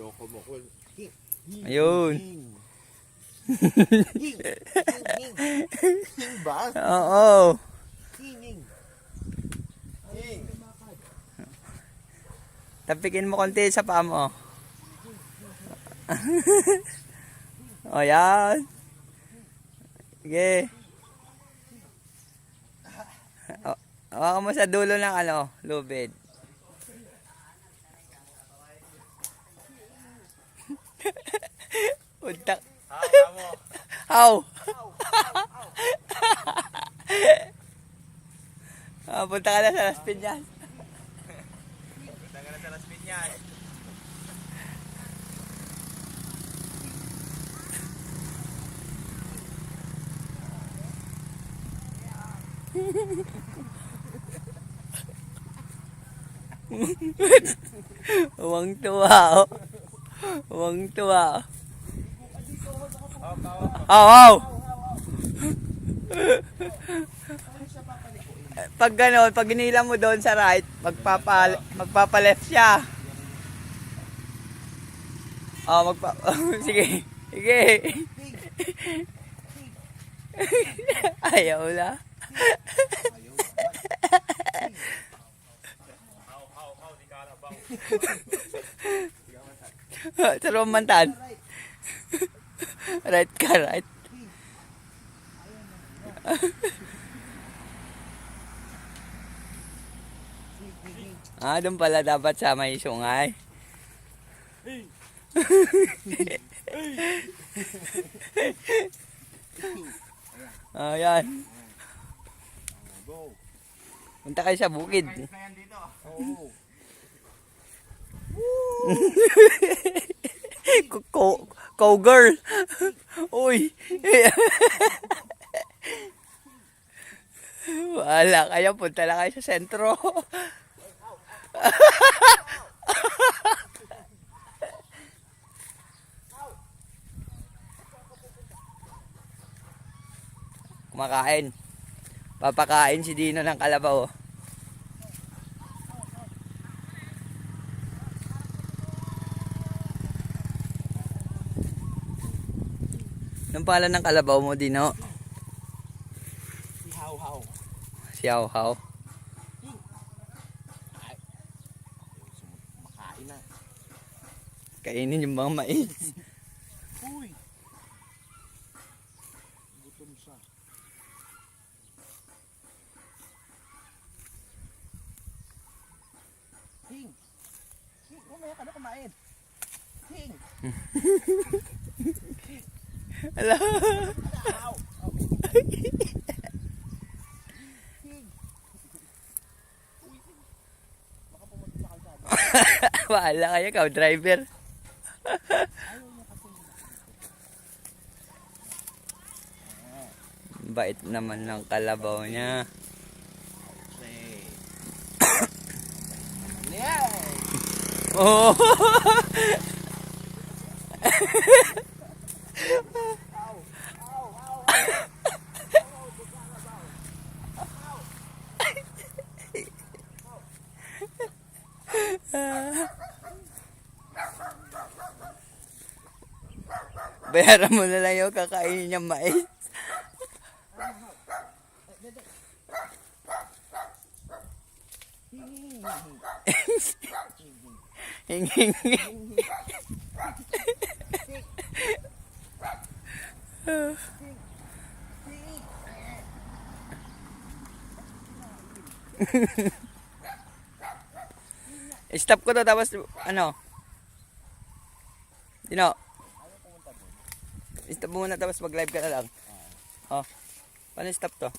Loko mo ko. Ayun. Hing ba? Oo. Hing. Tapikin mo konti sa paa mo. O yan. Sige. Hawakan mo sa dulo ng lubid. Untak. How? Punta ka na sa Las Piñas. Punta ka na sa Las Piñas. Huwag tuwa, oh. Huwag tuwa. Oh. Pag gano'n, pag ginila mo doon sa right, magpapa-left siya. Oh, sige. Sige. Ayaw na. Sarong mantan. Right ka, right? Doon pala dapat sa may sungay. Ayan. Punta kayo sa bukid. Cowgirl. Uy. Wala kayo. Punta lang kayo sa sentro. Kumakain. Papakain si Dino ng kalabaw. Anong pala ng kalabaw mo, Dino? Si How. Si How. Makain na. Kainin yung mga mais. Uy. Gutom siya. Hing. Mamaya ka na kumain. Hing. Ala. Wala kayo, ikaw, driver. Bait naman ng kalabaw niya. Oh. Bayaran mo na lang yung kakainin niyang mais. Hing. Stop ko to tapos Dino. Stop muna tapos mag-live ka na lang. Oh. Paano stop to?